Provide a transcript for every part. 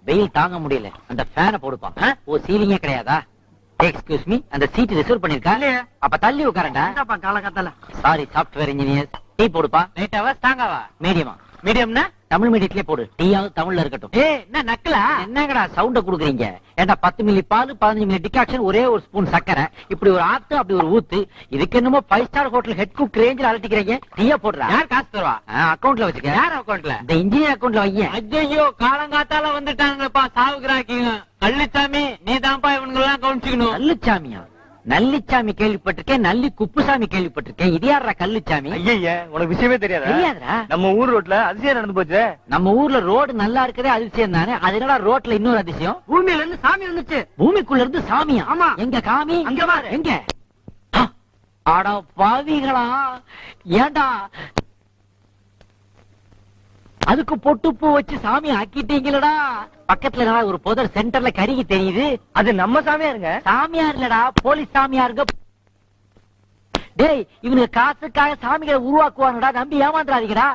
வெயில் தாங்க முடியல, அந்த ஃபேனை போடுப்பா. ஓ சீலிங்கே கிடையாதா? எக்ஸ்கியூஸ் மீ, அந்த சீட் ரிசர்வ் பண்ணிருக்கா? அப்ப தள்ளி உட்காரண்டா. காலகட்டல சாரி சாப்ட்வேர் இன்ஜினியர். டீ போடுப்பா. லைட்டாவா ஸ்ட்ராங்காவா? மீடியமா. மீடியம்னா தமிழ் மீடியத்திலே போடு. டீயாவது தமிழ்ல இருக்கட்டும். என்ன நக்கலா? என்னங்கடா சவுண்ட குடுக்குறீங்க? ஏண்டா 10 மில்லி பால் 15 மில்லி டிகாக்ஷன், ஒரே ஒரு ஸ்பூன் சக்கரை, இப்படி ஒரு ஆத்து அப்படி ஒரு ஊத்து. இதுக்கு என்னமோ 5 ஸ்டார் ஹோட்டல் ஹெட் குக் ரேஞ்சில் அலட்டிக்கிறீங்க. டீயா போடுறா. யார் காசு தருவா? அக்கவுண்ட்ல வச்சுக்க. யார் அக்கவுண்ட்ல? இந்த இன்ஜினியர் அக்கவுண்ட்ல வைங்க. ஐயோ காலங்காத்தால வந்துட்டாங்கப்பா சாவுக்குறாக்கீங்க. கள்ளிச்சாமி நீ தான்ப்பா இவனுங்கெல்லாம் கவனிச்சுக்கணும். கள்ளிச்சாமியா? நல்லிச்சாமி கேள்விப்பட்டிருக்கேன், நல்லி குப்புசாமி கேள்விப்பட்டிருக்கேன். இது யாரா கள்ளிச்சாமி? ஐயா உனக்கு விஷயமே தெரியாதா? தெரியாதா? நம்ம ஊர் ரோட்ல அதிசயம் நடந்து போச்சு. நம்ம ஊர்ல ரோடு நல்லா இருக்கதே அதிசயம் தானே. அதனால ரோட்ல இன்னொரு அதிசயம். பூமியில இருந்து சாமி வந்துச்சு. பூமிக்குள்ள இருந்து சாமியா? ஆமா. எங்க காமி? அங்க பாரு. எங்க? ஆடா பாவிகளா, ஏண்டா அதுக்கு பொட்டு பூ வச்சு சாமி ஆக்கிட்டீங்களடா. பக்கத்துல ஒரு புதர் சென்டர்ல கருகி தெரியுது. அது நம்ம சாமியாருங்க. சாமியார் இல்லடா, போலீஸ் சாமியாருங்க. டேய் இவனுக்கு காசுக்காக சாமிகளை உருவாக்குவாங்கடா, நம்பி ஏமாந்துறாதீங்கடா.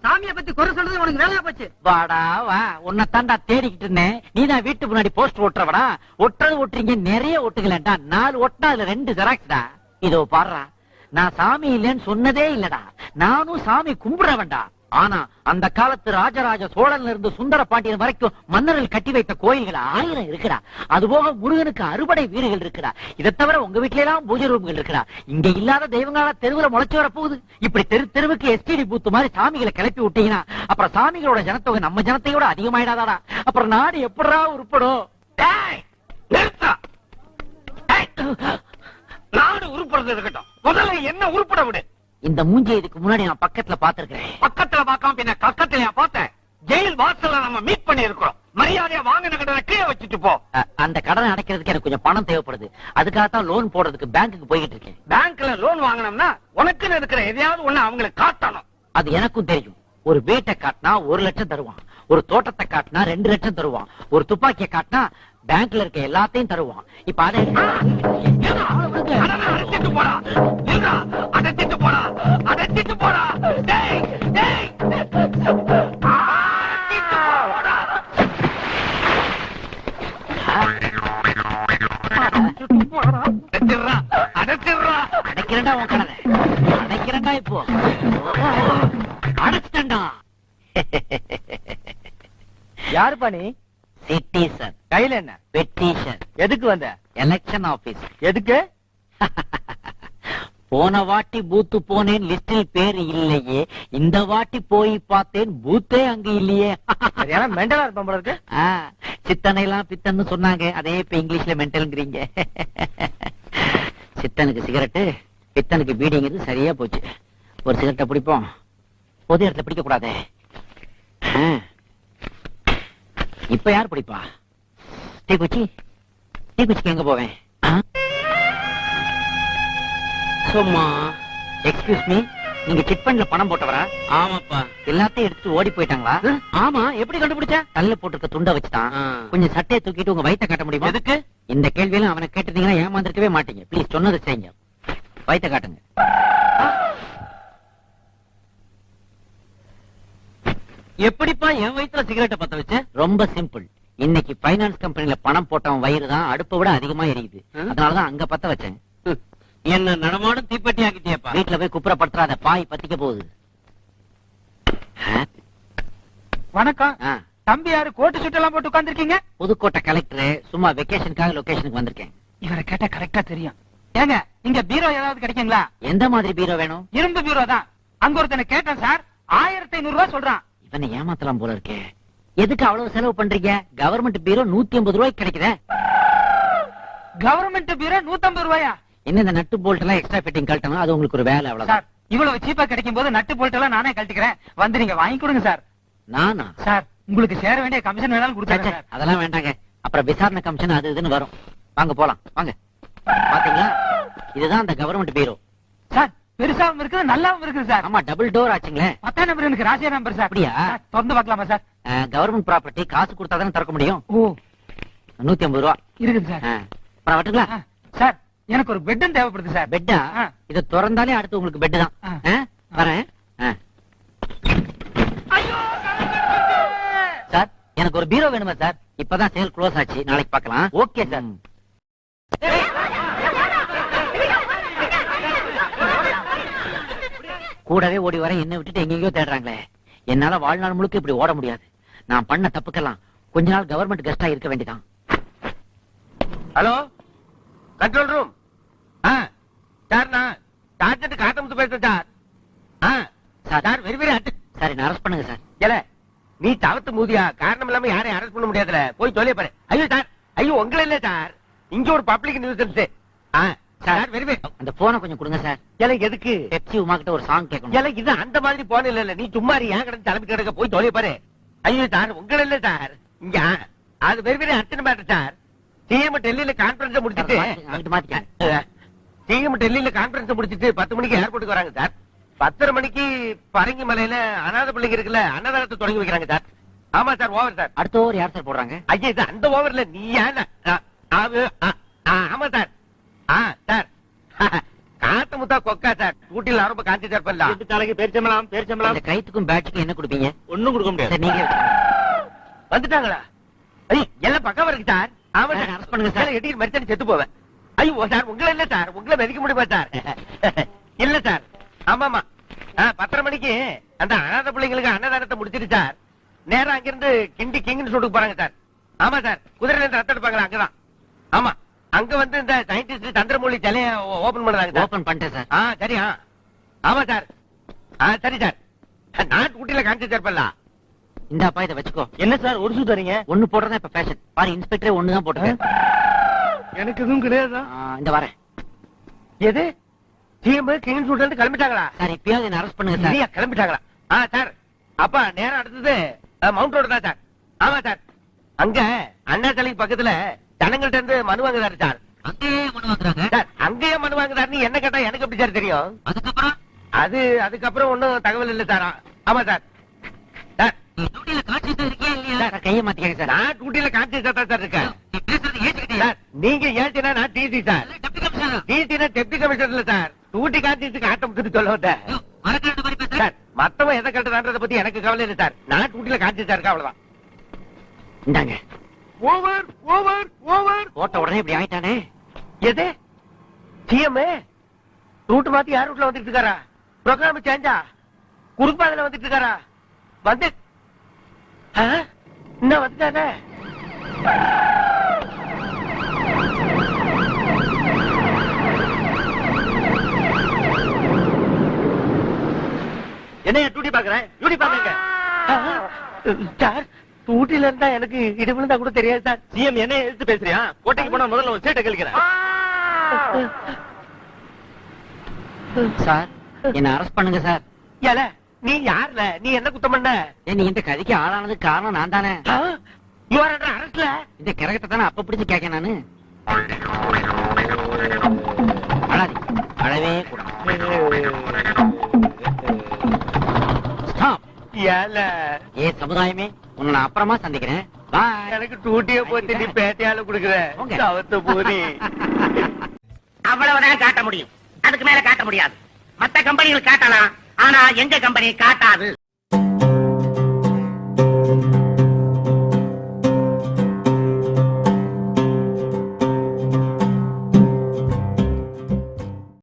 சாமியை பத்தி குறை சொல்றது உனக்கு வேலையா போச்சு. வாடா வா, உன்னை தாண்டா தேடிக்கிட்டு இருந்தேன். நீதான் வீட்டு முன்னாடி போஸ்ட் ஓட்டுறவடா. ஒட்டுறது ஒட்டுறீங்க, நிறைய ஒட்டுங்களேன்டா. 4 ஒட்டினா அதுல 2 ஜெராக்ஸ்டா. இதோ பாடுறா, நான் சாமி இல்லைன்னு சொன்னதே இல்லடா. நானும் சாமி கும்பிடுறவன்டா. ஆனா அந்த காலத்து ராஜராஜ சோழன்ல இருந்து சுந்தர பாண்டியன் வரைக்கும் மன்னர்கள் கட்டி வைத்த கோயில்கள் 1000 இருக்குடா. அதுபோக முருகனுக்கு அறுபடை வீடுகள் இருக்குடா. இதை தவிர உங்க வீட்டுல எல்லாம் பூஜை ரூம்கள் இருக்குடா. இங்க இல்லாத தெய்வங்களா தெருவுல முளைச்சு வர போகுது. இப்படி தெருவுக்கு எஸ்டிடி பூத்து மாதிரி சாமிகளை கிளப்பி விட்டீங்கன்னா அப்புறம் சாமிகளோட ஜனத்தொகை நம்ம ஜனத்தையோட அதிகமாயிடாதாடா. அப்புறம் நாடு எப்படா உருப்படும்? நாடு உருப்படுறது இருக்கட்டும், முதல்ல என்ன உருப்பட விடு. இந்த மூஞ்சி இதுக்கு முன்னாடி நான் பக்கத்துல பாத்துருக்கேன். பக்கத்துல பார்க்காம பின்ன கக்கத்துல பார்த்தேன். ஜெயில் வாசல்ல நம்ம மீட் பண்ணி இருக்கிறோம். மரியாதையா வாங்கின கடனை கீழே வச்சுட்டு போ. அந்த கடனை அடைக்கிறதுக்கு எனக்கு கொஞ்சம் பணம் தேவைப்படுது. அதுக்காகத்தான் லோன் போடுறதுக்கு பேங்க்குக்கு போய்கிட்டு இருக்கேன். பேங்க்ல லோன் வாங்கினோம்னா உனக்குன்னு இருக்கிற எதையாவது ஒண்ணு அவங்களுக்கு காட்டணும். அது எனக்கும் தெரியும். ஒரு வீட்டை காட்டினா 1 லட்சம் தருவான். ஒரு தோட்டத்தை காட்டினா 2 லட்சம் தருவான். ஒரு துப்பாக்கியை காட்டினா பேங்க்ல இருக்க எல்லாத்தையும் தருவான். இப்ப அதை அடைச்சிட்டு போடா, அடைச்சிட்டு போடா, அடைச்சிட்டு போடா. அடைக்கிறேன்டா உன் கடனை, அடைக்கிறேன்டா. இப்போ அடைச்சிட்டா. யாருப்பா நீ? சிட்டிசன். கையில என்ன? பெட்டிஷன். எதுக்கு வந்த? Election office. எதுக்கு? போன வாட்டி பூத்து போனேன், லிஸ்டில் பேர் இல்லையே. இந்த வாட்டி போய் பார்த்தேன், பூத்தே அங்க இல்லையே. மெண்டலா இருப்பா இருக்கு. சித்தனை எல்லாம் பித்தன்னு சொன்னாங்க, அதே இப்ப இங்கிலீஷ்ல மென்டல்ங்கிறீங்க. சித்தனுக்கு சிகரெட்டு, பித்தனுக்கு பீடிங்கிறது சரியா போச்சு. ஒரு சிகரெட்டை பிடிப்போம், பொது இடத்துல பிடிக்க கூடாது. இப்ப யார் பிடிப்பா? டீக்குச்சிக்கு எங்க போவேன்? சும்மா. எக்ஸ்கியூஸ் மீ, நீங்க சிட் ஃபண்ட்ல பணம் போட்டவரா? ஆமாப்பா. எல்லாத்தையும் எடுத்து ஓடி போயிட்டாங்களா? ஆமா. எப்படி கண்டுபிடிச்ச? தள்ள போட்டிருக்க துண்டை வச்சுட்டான். கொஞ்சம் சட்டையை தூக்கிட்டு உங்க வயித்தை காட்ட முடியுமா? எதுக்கு? இந்த கேள்வியெல்லாம் அவனை கேட்டிருந்தீங்கன்னா ஏமாந்துருக்கவே மாட்டீங்க. ப்ளீஸ் சொன்னதை செய்யுங்க. வயித்தை காட்டுங்க. எப்படிப்பா என் வயித்துல சிகரெட்டை பத்த வச்ச? ரொம்ப சிம்பிள். இன்னைக்கு பைனான்ஸ் கம்பெனில பணம் போட்டவன் வயிறு தான் அடுப்பை விட அதிகமா எரியுது. அதனாலதான் அங்க பத்த வச்சேன். என்ன நடமாடும் தீப்பெட்டி ஆக்கிட்டியப்பா. வீட்டுல போய் குப்புறப்படுத்தாத, பாய் பத்திக்க போகுது. வணக்கம். தம்பி யாரு கோட்டு சுட்டெல்லாம் போட்டு உட்கார்ந்துருக்கீங்க? புதுக்கோட்டை கலெக்டர். சும்மா வெக்கேஷனுக்காக லொகேஷனுக்கு வந்திருக்கேன். இவரை கேட்டா கரெக்டா தெரியும். ஏங்க இங்க பீரோ ஏதாவது கிடைக்குங்களா? எந்த மாதிரி பீரோ வேணும்? இரும்பு பீரோ தான். அங்க ஒருத்தனை கேட்டேன் சார், 1500 ரூபாய் சொல்றான். இவனை ஏமாத்தலாம் போல இருக்கே. எதுக்கு அவ்வளவு செலவு பண்றீங்க? கவர்மெண்ட் பீரோ 150 ரூபாய்க்கு கிடைக்குதே. கவர்மெண்ட் பீரோ 150 ரூபாயா? என்ன இந்த நட்டு போல்ட் எல்லாம் எக்ஸ்ட்ரா ஃபிட்டிங் கழட்டணும், அது உங்களுக்கு ஒரு வேலை. அவ்வளவு சார். இவ்வளவு சீப்பா கிடைக்கும் போது நட்டு போல்ட் எல்லாம் நானே கழட்டிக்கிறேன், வந்து நீங்க வாங்கி கொடுங்க சார். நானா? சார் உங்களுக்கு சேர வேண்டிய கமிஷன் வேணாலும் கொடுத்தாங்க. அதெல்லாம் வேண்டாங்க, அப்புறம் விசாரணை கமிஷன் அது இதுன்னு வரும். வாங்க போலாம் வாங்க. பாத்தீங்களா, இதுதான் அந்த கவர்மெண்ட் பீரோ. சார் பெருசாவும் இருக்குது நல்லாவும் இருக்குது சார். ஆமா, டபுள் டோர் ஆச்சுங்களே. 10ஆம் நம்பர் எனக்கு ராசியா நம்பர் சார். அப்படியா? திறந்து பார்க்கலாமா சார்? கவர்மெண்ட் ப்ராப்பர்ட்டி, காசு கொடுத்தாதானே திறக்க முடியும். ஓ, 150 ரூபா இருக்குது சார். அப்புறம் வட்டுங்களா? சார் எனக்கு ஒரு பெட்டும் தேவைப்படுது சார். பெட்டா? இதை திறந்தாலே அடுத்து உங்களுக்கு பெட் தான். வரேன். சார் எனக்கு ஒரு பீரோ வேணுமா சார்? இப்பதான் சேல் க்ளோஸ் ஆச்சு, நாளைக்கு பார்க்கலாம். Okay sir. கூடவே ஓடி வர என்ன விட்டுட்டு எங்கெங்கயோ தேடுறாங்களே. என்னால வாழ்நாள் முழுக்க இப்படி ஓட முடியாது. நான் பண்ண தப்புக்கெல்லாம் கொஞ்ச நாள் கவர்மெண்ட் கெஸ்டா இருக்க வேண்டியதான். Hello, control room. சார், நான் டார்ஜெட் காட்டமுத்து பேசுறேன் sir. Sir, very very urgent. Sir, என்ன அரெஸ்ட் பண்ணுங்க சார். ஏல, நீ தவத்து மூதியா? காரணம் இல்லாம யாரையும் அரெஸ்ட் பண்ண முடியாதுல. போய் சொல்லிய பாரு. ஐயோ சார், ஐயோ உங்களை இல்ல சார், இங்க ஒரு public nuisance. Sir, very very. அந்த போனை கொஞ்சம் கொடுங்க சார். ஏல, எதுக்கு? பெப்சி உமா கிட்ட ஒரு சாங் கேட்கணும். ஏல, இது அந்த மாதிரி போன இல்ல. நீ சும்மா ஏன் கிடந்து தலைமை கிடக்க? போய் சொல்லிய பாரு. ஐயோ சார், உங்களை இல்ல சார், இங்க அது very very urgent matter sir. CM டெல்லியில கான்பரன்ஸ் முடிச்சிட்டு அங்கிட்டு மாத்திக்க. சிஎம் டெல்லியில கான்பரன்ஸ் முடிச்சிட்டு 10 மணிக்கு ஏர்போர்ட்டுக்கு வராங்க சார். 10:30 மணிக்கு பரங்கி மலையில அநாத பிள்ளைங்க இருக்குல்ல, அன்னதானத்தை தொடங்கி வைக்கிறாங்க சார். ஆமா சார், ஓவர் சார். அடுத்த ஓவர் யார் சார் போடுறாங்க? ஐயா, இது அந்த ஓவர்ல நீ ஏன்? ஆமா சார். சார், காத்த முத்தா கொக்கா சார். ஊட்டியில் ரொம்ப காஞ்சி சார் பண்ணலாம். தலைக்கு பேரிச்சம்பளம் இந்த கைத்துக்கும் பேட்சுக்கும் என்ன கொடுப்பீங்க? ஒண்ணும் கொடுக்க முடியாது. சார், நீங்க வந்துட்டாங்களா? ஐயோ, எல்லாம் பக்கம் இருக்கு சார். ஆமா சார், சார், arrest பண்ணுங்க சார். எட்டி மரிச்சானு செத்து போவேன். ஐயோ சார், உங்களை இல்ல சார், உங்களை மதிக்க முடியுமா சார்? இல்ல சார். ஆமாமா, 10:30 மணிக்கு அந்த அநாத பிள்ளைங்களுக்கு அன்னதானத்தை முடிச்சிட்டு சார், நேரம் அங்கிருந்து கிண்டி கிங்னு சொல்லிட்டு போறாங்க சார். ஆமா சார், குதிரையில இருந்து ரத்தம் எடுப்பாங்களா, அங்கதான். ஆமா, அங்க வந்து இந்த சயின்டிஸ்ட் சந்திரமௌலி சிலைய ஓபன் பண்றாங்க சார். ஓபன் பண்ணிட்டேன் சார். சரியா? ஆமா சார். சரி சார், நாட்டு குட்டியில காமிச்சு சார். இந்தாப்பா, இதை வச்சுக்கோ. என்ன சார் ஒரு சூ தரீங்க? ஒண்ணு போடுறதா இப்ப ஃபேஷன். பாரு, இன்ஸ்பெக்டரே ஒண்ணுதான் போட்டுருக்கேன். எனக்கு எதுவும் கிடையாதா? இந்த வரேன். எது? சிஎம் கிங் சூட் கிளம்பிட்டாங்களா சார், இப்பயாவது என்ன அரெஸ்ட் பண்ணுங்க சார். சரியா, கிளம்பிட்டாங்களா? சார், அப்ப நேரம் அடுத்தது மவுண்ட் ரோடு தான் சார். ஆமா சார், அங்க அண்ணா சிலைக்கு பக்கத்துல ஜனங்கள்ட்ட இருந்து மனு வாங்குறாரு சார். அங்கேயே மனு வாங்குறாங்க சார், அங்கேயே மனு வாங்குறாருன்னு என்ன கேட்டா எனக்கு எப்படி சார் தெரியும்? அதுக்கப்புறம் அதுக்கப்புறம் ஒண்ணும் தகவல் இல்ல சார். ஆமா சார். சார், டியூட்டில காட்சிட்டு இருக்கியா இல்லையா? சார், கையை மாத்திக்கங்க சார். நான் டியூட்டில கான்சியஸ் தான் சார் இருக்கேன். நீ பேசுறது ஏத்துக்கிட்டே. சார், நீங்க ஏற்றினா நான் டிசி சார். Deputy commissioner. டிசினா டெப்டி கமிஷனர் இல்ல சார். டியூட்டி கான்சியஸுக்கு ஆட்டம் கொடுத்து சொல்ல வந்தேன். மறக்காத மாதிரி பேசுற. சார், மத்தவன் எதை கட்டுறான்றத பத்தி எனக்கு கவலை இல்லை சார். நான் டியூட்டில கான்சியஸா இருக்கேன், அவ்வளவுதான். இந்தாங்க. Over over over. போட்ட உடனே இப்படி ஆயிட்டானே. எது? சிஎம் ரூட் மாத்தி யார் ரூட்ல வந்துட்டு இருக்காரா? ப்ரோக்ராம் சேஞ்சா? குறுப்பாதையில வந்துட்டு இருக்காரா? வந்து இன்னும் வந்துட்டானே. என்ன டூட்டி பாக்குறேன்? டியூட்டி பாக்குறீங்க சார்? டூட்டில இருந்தா எனக்கு இடி விழுந்தா கூட தெரியாது சார். சிஎம் என்ன எடுத்து பேசுறியா? கோட்டைக்கு போனா முதல்ல ஒரு சீட்டை கழிக்கிறேன். சார், என்ன அரெஸ்ட் பண்ணுங்க சார். ஏல, நீ யாருல? நீ என்ன குத்தம் பண்ண? நீ இந்த கதைக்கு ஆளானதுக்கு காரணம் நான் தானே. அரசுல இந்த கிரகத்தை தானே அப்ப பிடிச்சு கேட்க நானு. அழாதி, அழவே கூடாது. ஸ்டாப். ஏல, ஏ சமுதாயமே, உன்னை நான் அப்புறமா சந்திக்கிறேன். பாய். எனக்கு டூட்டிய போத்தி நீ பேட்டையால குடுக்குற போங்க. தவத்த போரி. அவ்வளவுதான் காட்ட முடியும், அதுக்கு மேல காட்ட முடியாது. மத்த கம்பெனிகள் காட்டலாம், ஆனா எங்க கம்பெனி காட்டாது.